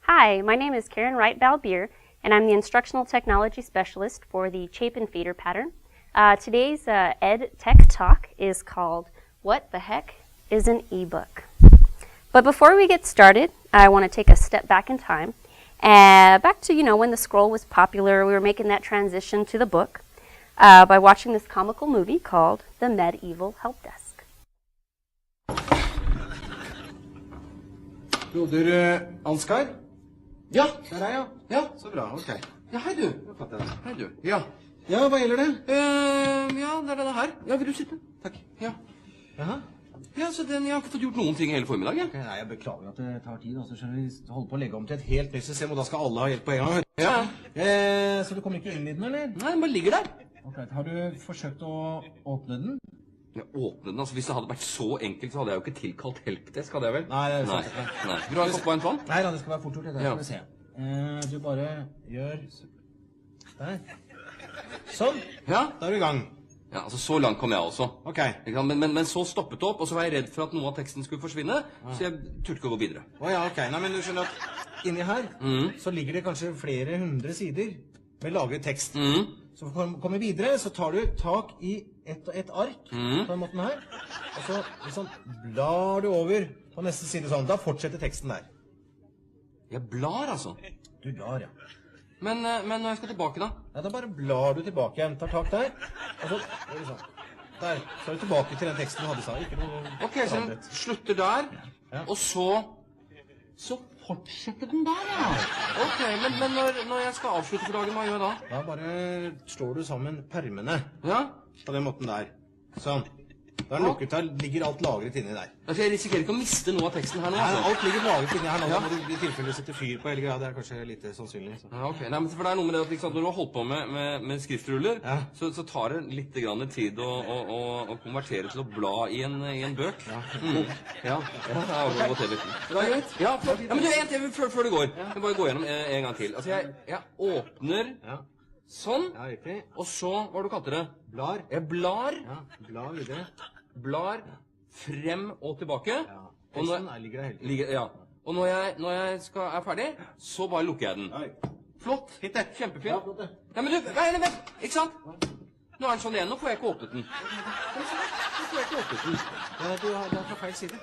Hi, my name is Karen Wright Balbier, and I'm the Instructional Technology Specialist for the Chapin Feeder Pattern. Today's Ed Tech Talk is called What the Heck is an eBook? But before we get started, I want to take a step back in time, back to when the scroll was popular. We were making that transition to the book by watching this comical movie called The Medieval Help Desk. Broder Ansgar? Ja, der er jeg. Ja, så bra, ok. Ja, hei du. Hei du. Ja. Ja, hva gjelder det? Ja, det er denne her. Ja, vil du sitte? Takk. Ja. Jaha. Ja, så jeg har ikke fått gjort noen ting hele formiddag, ja. Okay, nei, jeg beklager at det tar tid, altså. Skjønner vi holder på å legge om til et helt nytt system, og da skal alle ha hjelp på en gang. Ja. Så du kommer ikke inn i den, eller? Nei, den bare ligger der. Ok, har du forsøkt å åpne den? Ja, åpne den, altså hvis det hadde vært så enkelt, så hadde jeg jo ikke tilkalt helpdesk, hadde jeg vel? Nei, det er sant. Nei. Vil du ha en kopp varmt vann? Nei, det skal være fort gjort, det skal vi se. Du bare gjør der. Sånn. Ja, da er du i gang. Ja, altså så langt kom jeg også. Ok. Men så stoppet det opp, og så var jeg redd for at noe av teksten skulle forsvinne, så jeg turte ikke å gå videre. Åja, ok. Nei, men du skjønner at inni her, så ligger det kanskje flere hundre sider med lagret tekst. Så for å komme videre, så tar du tak i et ark på den måten her, og så liksom blar du over på neste side sånn. Da fortsetter teksten der. Jeg blar, altså? Du blar, ja. Men når jeg skal tilbake, da? Ja, da bare blar du tilbake igjen. Tar tak der, og så sånn. Der, så er du tilbake til den teksten du hadde sa. Ikke noe ok, så den slutter der, og så fortsetter den der, ja. Ok, men når jeg skal avslutte for dagen, hva gjør jeg da? Da bare slår du sammen permene. Ja? På den måten der. Sånn. Da er den lukket her, ligger alt lagret inni der. Jeg risikerer ikke å miste noe av teksten her nå, altså. Nei, alt ligger lagret inni her nå. Da må du i tilfelle sette fyr på hele greia. Det er kanskje lite sannsynlig. Så. Ja, ok. Nei, men for det er noe med det at liksom, når du har holdt på med skriftruller, så tar det litt grann tid å konvertere til å bla i en bøk. Ja. Det er av og til litt. Det er greit? Ja, men du, en til før det går. Jeg må bare gå gjennom en gang til. Altså, jeg åpner sånn, og så, hva du kalte det? Blar. Jeg blar. Ja, blar videre. Blar frem og tilbake. Ja, teksten ligger der hele tiden. Ja, og når jeg er ferdig, så bare lukker jeg den. Flott. Hitte. Kjempefint. Ja, flott det. Nei, men du, vent, ikke sant? Nå er den sånn igjen, nå får jeg ikke åpnet den. Nå får jeg ikke åpnet den. Ja, du er fra feil side.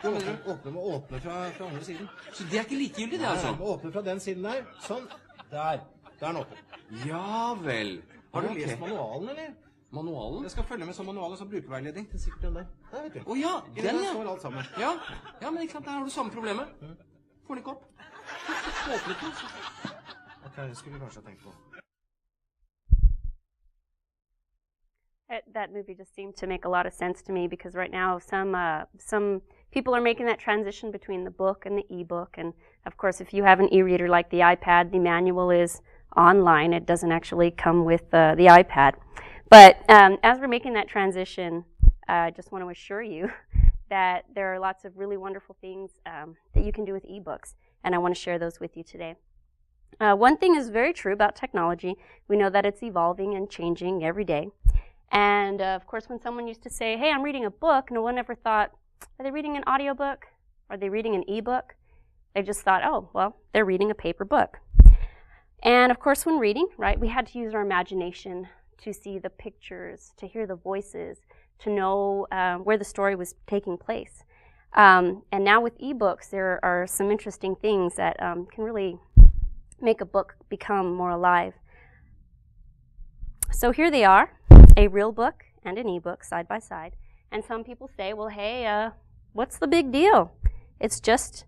Du må åpne fra andre siden. Så det er ikke likegyldig det, altså? Du må åpne fra den siden der. Sånn. Der. Der er den åpen. Ja vel. Har du lest manualen, eller? Manualen? Jeg skal følge med som manualen som brukerveiledning. Det er sikkert den der. Der, vet du. Åja, den ja. Står alt sammen. Ja, men ikke sant, der har du samme problemet. Får den ikke opp. Åpnet den. Ok, det skulle vi kanskje ha tenkt på. That movie just seemed to make a lot of sense to me because right now some people are making that transition between the book and the e-book. And of course, if you have an e-reader like the iPad, the manual is online. It doesn't actually come with the iPad. But as we're making that transition, I just want to assure you that there are lots of really wonderful things that you can do with ebooks, and I want to share those with you today. One thing is very true about technology. We know that it's evolving and changing every day. And of course, when someone used to say, hey, I'm reading a book, no one ever thought, are they reading an audiobook? Are they reading an ebook? They just thought, oh, well, they're reading a paper book. And of course, when reading, right, we had to use our imagination to see the pictures, to hear the voices, to know where the story was taking place. And now with ebooks, there are some interesting things that can really make a book become more alive. So here they are, a real book and an ebook side by side. And some people say, well, hey, what's the big deal? It's just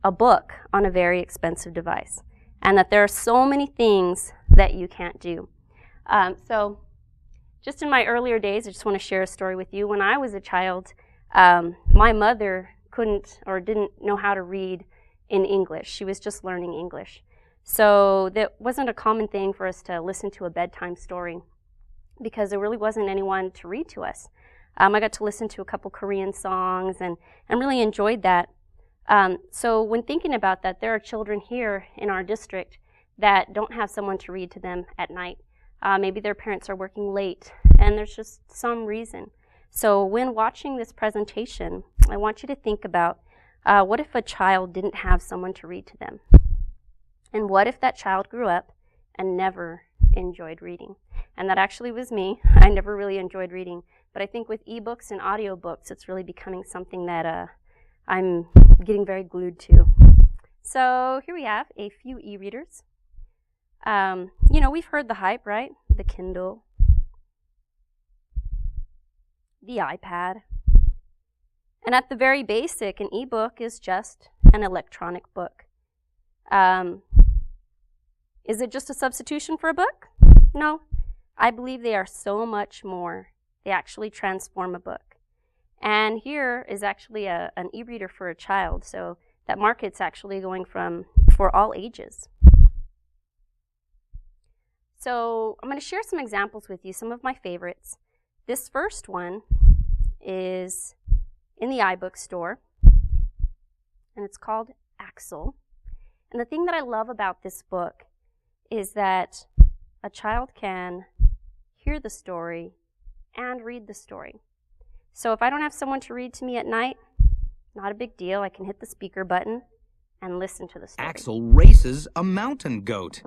a book on a very expensive device. And that there are so many things that you can't do. So just in my earlier days, I just want to share a story with you. When I was a child, my mother couldn't or didn't know how to read in English. She was just learning English. So that wasn't a common thing for us to listen to a bedtime story because there really wasn't anyone to read to us. I got to listen to a couple Korean songs and really enjoyed that. So when thinking about that, there are children here in our district that don't have someone to read to them at night. Maybe their parents are working late, and there's just some reason. So when watching this presentation, I want you to think about what if a child didn't have someone to read to them? And what if that child grew up and never enjoyed reading? And that actually was me. I never really enjoyed reading. But I think with ebooks and audiobooks, it's really becoming something that I'm getting very glued to. So here we have a few e-readers. We've heard the hype, right? The Kindle, the iPad. And at the very basic, an ebook is just an electronic book. Is it just a substitution for a book? No. I believe they are so much more. They actually transform a book. And here is actually an e-reader for a child. So that market's actually going for all ages. So I'm going to share some examples with you, some of my favorites. This first one is in the iBook store, and it's called Axel. And the thing that I love about this book is that a child can hear the story and read the story. So if I don't have someone to read to me at night, not a big deal. I can hit the speaker button and listen to the story. Axel races a mountain goat.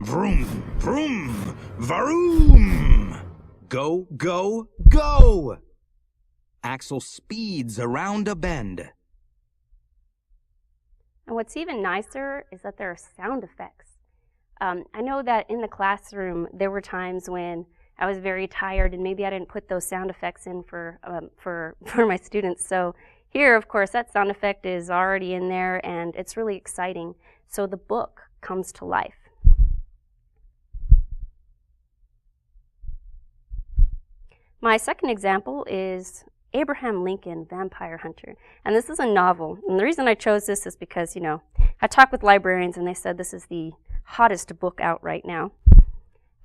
Vroom, vroom, varoom. Go, go, go. Axel speeds around a bend. And what's even nicer is that there are sound effects. I know that in the classroom there were times when I was very tired and maybe I didn't put those sound effects in for my students. So here, of course, that sound effect is already in there and it's really exciting. So the book comes to life. My second example is Abraham Lincoln, Vampire Hunter. And this is a novel. And the reason I chose this is because, I talked with librarians and they said this is the hottest book out right now.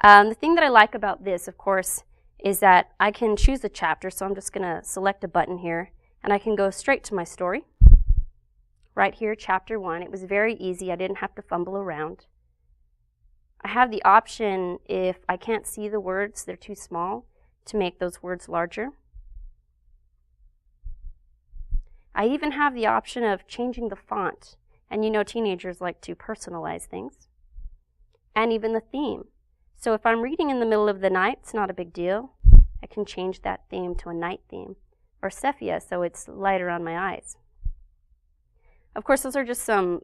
The thing that I like about this, of course, is that I can choose a chapter. So I'm just going to select a button here and I can go straight to my story. Right here, chapter 1. It was very easy. I didn't have to fumble around. I have the option, if I can't see the words, they're too small, to make those words larger. I even have the option of changing the font. And teenagers like to personalize things. And even the theme. So if I'm reading in the middle of the night, it's not a big deal. I can change that theme to a night theme. Or sepia, so it's lighter on my eyes. Of course, those are just some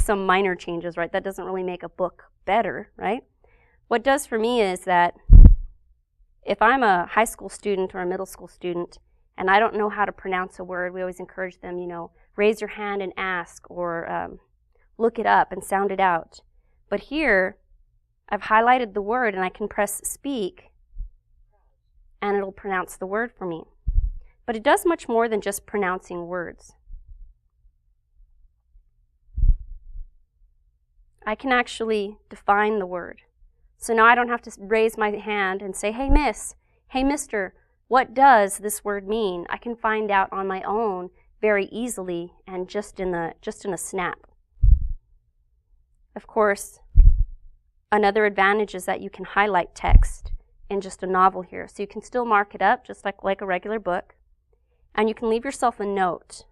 minor changes, right? That doesn't really make a book better, right? What does for me is that if I'm a high school student or a middle school student and I don't know how to pronounce a word, we always encourage them, raise your hand and ask, or look it up and sound it out. But here, I've highlighted the word and I can press speak and it'll pronounce the word for me. But it does much more than just pronouncing words. I can actually define the word. So now I don't have to raise my hand and say, hey miss, hey mister, what does this word mean? I can find out on my own very easily and just in a snap. Of course, another advantage is that you can highlight text in just a novel here. So you can still mark it up just like a regular book. And you can leave yourself a note.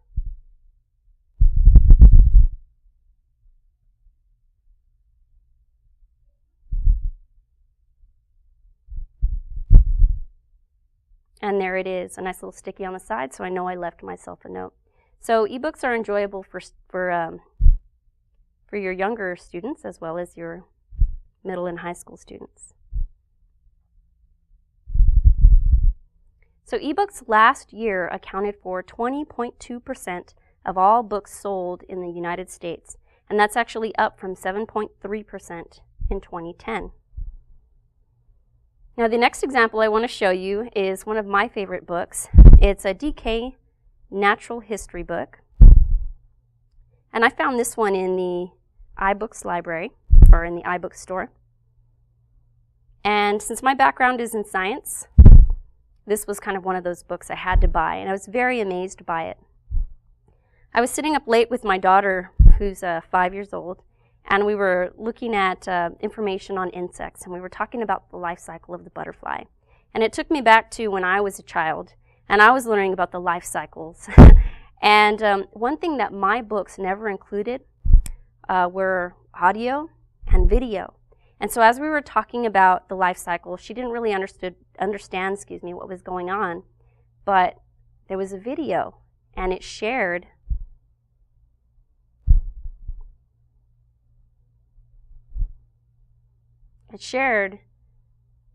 And there it is, a nice little sticky on the side, so I know I left myself a note. So ebooks are enjoyable for your younger students as well as your middle and high school students. So ebooks last year accounted for 20.2% of all books sold in the United States, and that's actually up from 7.3% in 2010. Now the next example I want to show you is one of my favorite books. It's a DK natural history book. And I found this one in the iBooks library, or in the iBook store. And since my background is in science, this was kind of one of those books I had to buy, and I was very amazed by it. I was sitting up late with my daughter, who's 5 years old, and we were looking at information on insects, and we were talking about the life cycle of the butterfly. And it took me back to when I was a child, and I was learning about the life cycles. And one thing that my books never included were audio and video. And so as we were talking about the life cycle, she didn't really understand what was going on. But there was a video, and it shared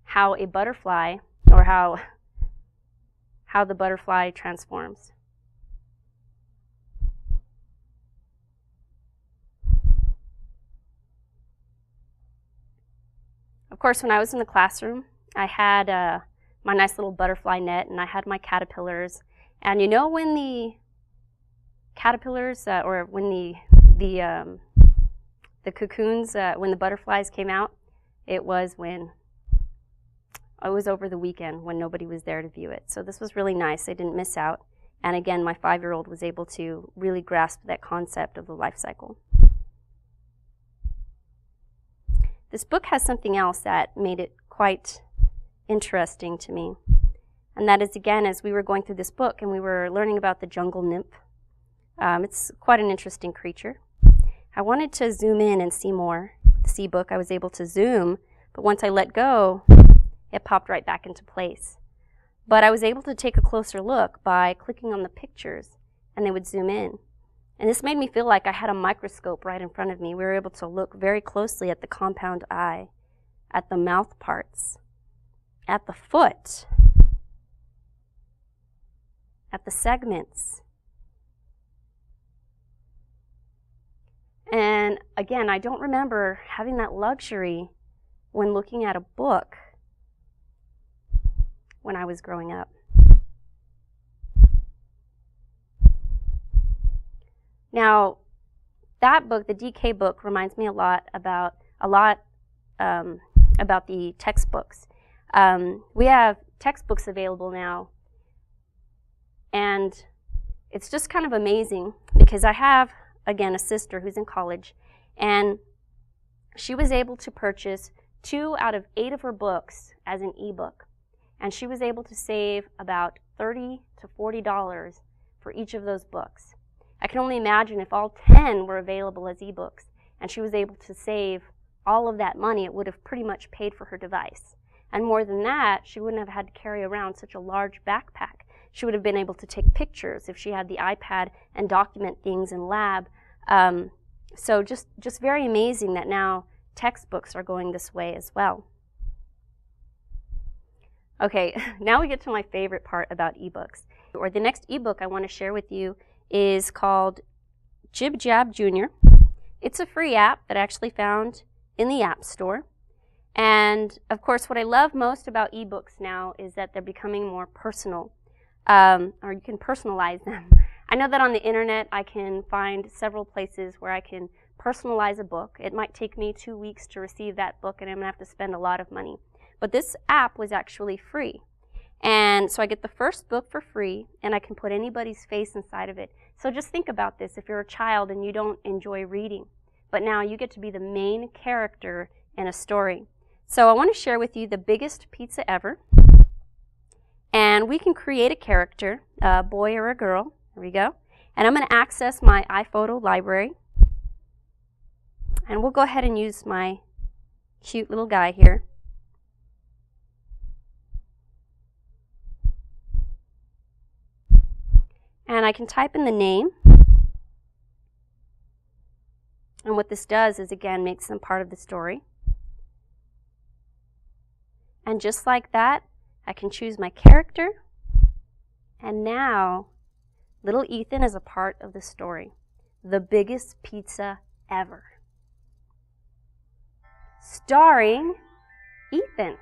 how a butterfly, or how the butterfly transforms. Of course, when I was in the classroom, I had my nice little butterfly net, and I had my caterpillars. And you know when the caterpillars, or when the cocoons, when the butterflies came out, it was over the weekend when nobody was there to view it. So this was really nice. I didn't miss out. And again, my 5-year-old was able to really grasp that concept of the life cycle. This book has something else that made it quite interesting to me. And that is, again, as we were going through this book and we were learning about the jungle nymph, it's quite an interesting creature. I wanted to zoom in and see more. This eBook, I was able to zoom, but once I let go, it popped right back into place. But I was able to take a closer look by clicking on the pictures, and they would zoom in. And this made me feel like I had a microscope right in front of me. We were able to look very closely at the compound eye, at the mouth parts, at the foot, at the segments. And again, I don't remember having that luxury when looking at a book when I was growing up. Now, that book, the DK book, reminds me a lot about the textbooks. We have textbooks available now, and it's just kind of amazing because I have, again, a sister who's in college, and she was able to purchase 2 out of 8 of her books as an ebook, and she was able to save about $30 to $40 for each of those books. I can only imagine if all 10 were available as ebooks and she was able to save all of that money, it would have pretty much paid for her device. And more than that, she wouldn't have had to carry around such a large backpack. She would have been able to take pictures if she had the iPad and document things in lab. So just very amazing that now textbooks are going this way as well. Okay, now we get to my favorite part about ebooks. Or the next ebook I want to share with you is called Jib Jab Jr. It's a free app that I actually found in the App Store. And of course, what I love most about ebooks now is that they're becoming more personal, or you can personalize them. I know that on the internet I can find several places where I can personalize a book. It might take me 2 weeks to receive that book, and I'm going to have to spend a lot of money. But this app was actually free. And so I get the first book for free, and I can put anybody's face inside of it. So just think about this if you're a child and you don't enjoy reading. But now you get to be the main character in a story. So I want to share with you the biggest pizza ever. And we can create a character, a boy or a girl. There we go. And I'm going to access my iPhoto library. And we'll go ahead and use my cute little guy here. And I can type in the name. And what this does is, again, makes them part of the story. And just like that, I can choose my character. And now, little Ethan is a part of the story. The biggest pizza ever. Starring Ethan.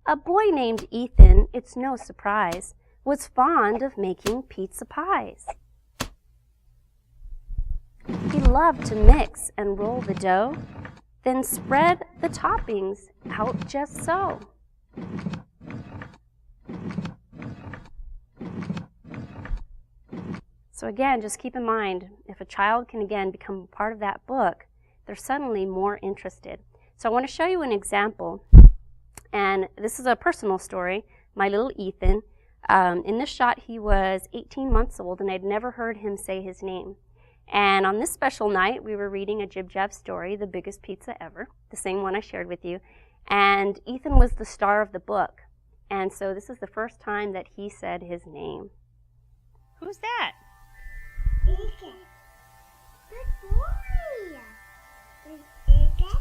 A boy named Ethan, it's no surprise, was fond of making pizza pies. He loved to mix and roll the dough, then spread the toppings out just so. So again, just keep in mind, if a child can again become part of that book, they're suddenly more interested. So I want to show you an example. And this is a personal story. my little Ethan. In this shot, he was 18 months old, and I'd never heard him say his name. And on this special night, we were reading a Jib Jab story, The Biggest Pizza Ever, the same one I shared with you. And Ethan was the star of the book. And so this is the first time that he said his name. Who's that? Ethan. Good boy. Ethan.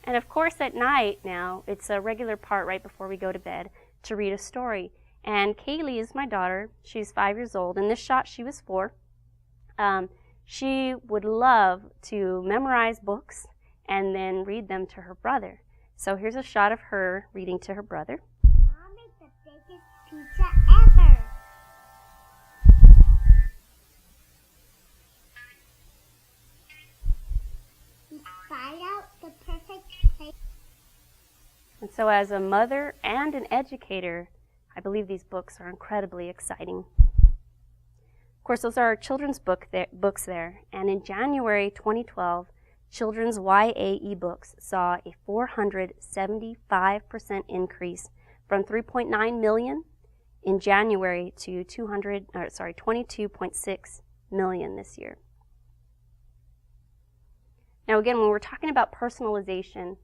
And of course at night now, it's a regular part right before we go to bed to read a story. And Kaylee is my daughter. She's 5 years old. In this shot, she was 4. She would love to memorize books and then read them to her brother. So here's a shot of her reading to her brother. Mom is the biggest pizza ever. We find out the perfect place. And so as a mother and an educator, I believe these books are incredibly exciting. Of course, those are our children's books there. And in January 2012, children's YA ebooks saw a 475% increase from 3.9 million in January to 22.6 million this year. Now again, when we're talking about personalization,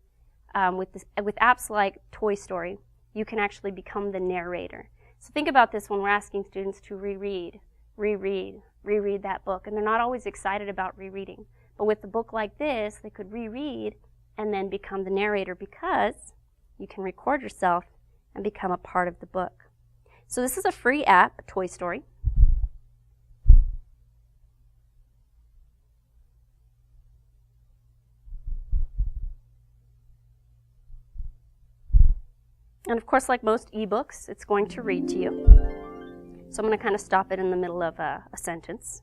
with apps like Toy Story, you can actually become the narrator. So think about this when we're asking students to reread that book. And they're not always excited about rereading. But with a book like this, they could reread and then become the narrator because you can record yourself and become a part of the book. So this is a free app, Toy Story. And of course, like most ebooks, it's going to read to you. So I'm going to kind of stop it in the middle of a sentence.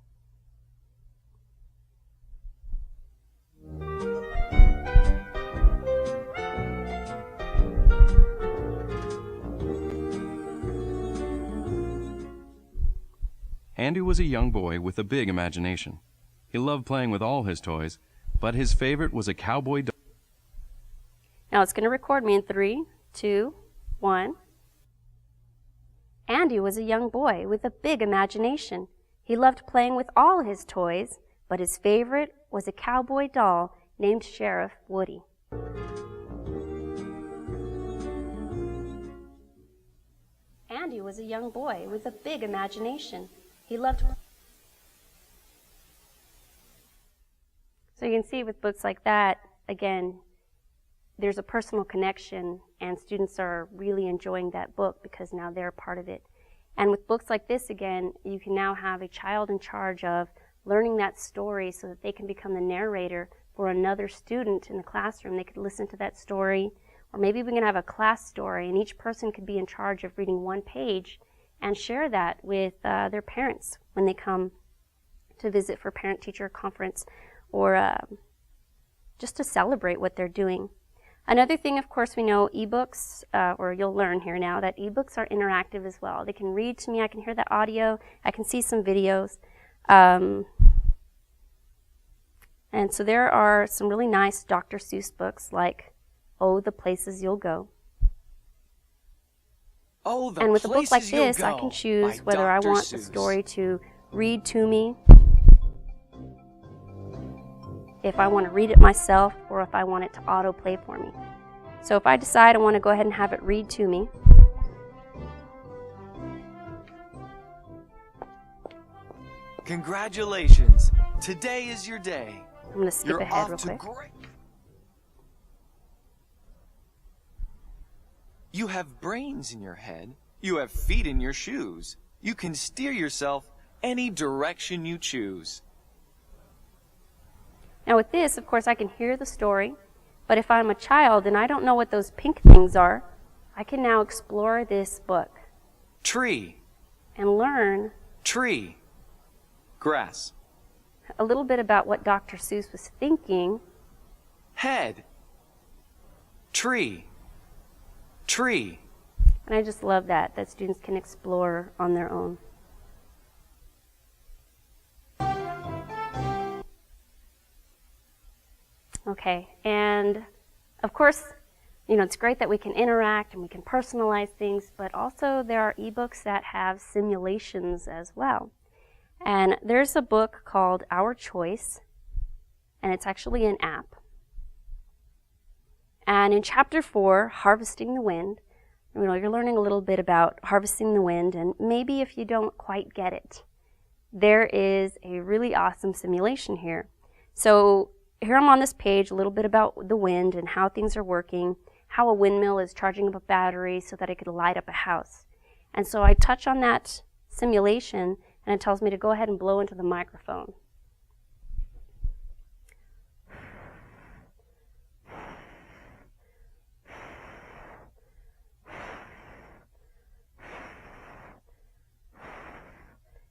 Andy was a young boy with a big imagination. He loved playing with all his toys, but his favorite was a cowboy dog. Now it's going to record me in 3, 2, 1. Andy was a young boy with a big imagination. He loved playing with all his toys, but his favorite was a cowboy doll named Sheriff Woody. Andy was a young boy with a big imagination. He loved. So you can see with books like that, again, there's a personal connection, and students are really enjoying that book because now they're a part of it. And with books like this, again, you can now have a child in charge of learning that story so that they can become the narrator for another student in the classroom. They could listen to that story, or maybe we can have a class story, and each person could be in charge of reading one page and share that with their parents when they come to visit for parent-teacher conference or just to celebrate what they're doing. Another thing, of course, we know ebooks, or you'll learn here now, that ebooks are interactive as well. They can read to me, I can hear that audio, I can see some videos. And so there are some really nice Dr. Seuss books like Oh, the Places You'll Go. Oh, the And with a book like Places You'll this, I Go can choose by whether I Dr. want the Seuss. story to read to me, if I want to read it myself, or if I want it to autoplay for me. So if I decide I want to go ahead and have it read to me, Congratulations! Today is your day. I'm going to skip You're ahead off real to quick. great. You have brains in your head. You have feet in your shoes. You can steer yourself any direction you choose. Now with this, of course, I can hear the story, but if I'm a child and I don't know what those pink things are, I can now explore this book Tree, and learn tree, grass, a little bit about what Dr. Seuss was thinking. head, tree, tree. And I just love that students can explore on their own. Okay, and of course, it's great that we can interact and we can personalize things, but also there are ebooks that have simulations as well. And there's a book called Our Choice, and it's actually an app. And in chapter 4, Harvesting the Wind, you're learning a little bit about harvesting the wind, and maybe if you don't quite get it, there is a really awesome simulation here. So here I'm on this page, a little bit about the wind and how things are working, how a windmill is charging up a battery so that it could light up a house. And so I touch on that simulation, and it tells me to go ahead and blow into the microphone.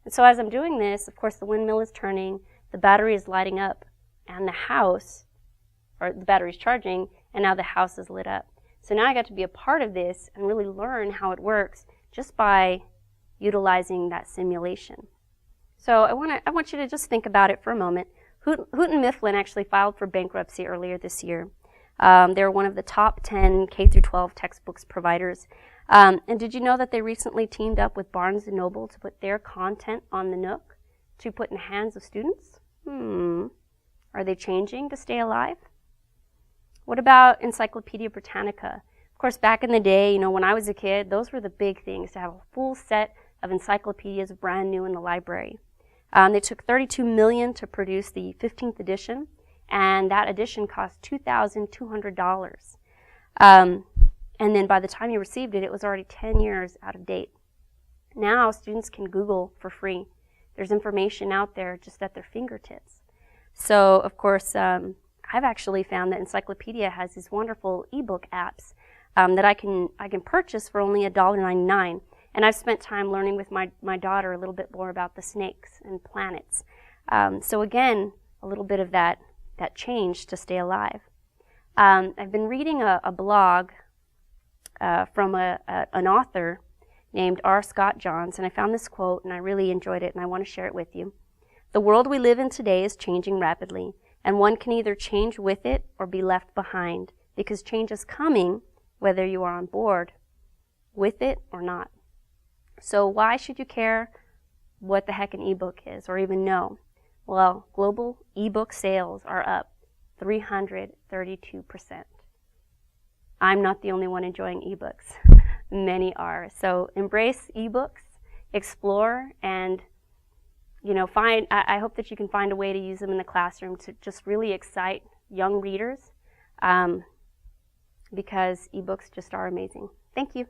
And so as I'm doing this, of course, the windmill is turning, the battery is lighting up, and the house, or the battery's charging, and now the house is lit up. So now I got to be a part of this and really learn how it works just by utilizing that simulation. So I want you to just think about it for a moment. Houghton Mifflin actually filed for bankruptcy earlier this year. They're one of the top 10 K-12 textbooks providers. And did you know that they recently teamed up with Barnes & Noble to put their content on the Nook to put in the hands of students? Are they changing to stay alive? What about Encyclopedia Britannica? Of course, back in the day, when I was a kid, those were the big things, to have a full set of encyclopedias brand new in the library. They took $32 million to produce the 15th edition, and that edition cost $2,200. And then by the time you received it, it was already 10 years out of date. Now students can Google for free. There's information out there just at their fingertips. So, of course, I've actually found that Encyclopedia has these wonderful ebook apps that I can purchase for only $1.99. And I've spent time learning with my daughter a little bit more about the snakes and planets. So again, a little bit of that change to stay alive. I've been reading a blog from an author named R. Scott Johns, and I found this quote, and I really enjoyed it, and I want to share it with you. "The world we live in today is changing rapidly, and one can either change with it or be left behind, because change is coming whether you are on board with it or not. So why should you care what the heck an ebook is, or even know? Well, global ebook sales are up 332%. I'm not the only one enjoying ebooks. Many are. So embrace ebooks, explore, and I hope that you can find a way to use them in the classroom to just really excite young readers, because ebooks just are amazing. Thank you.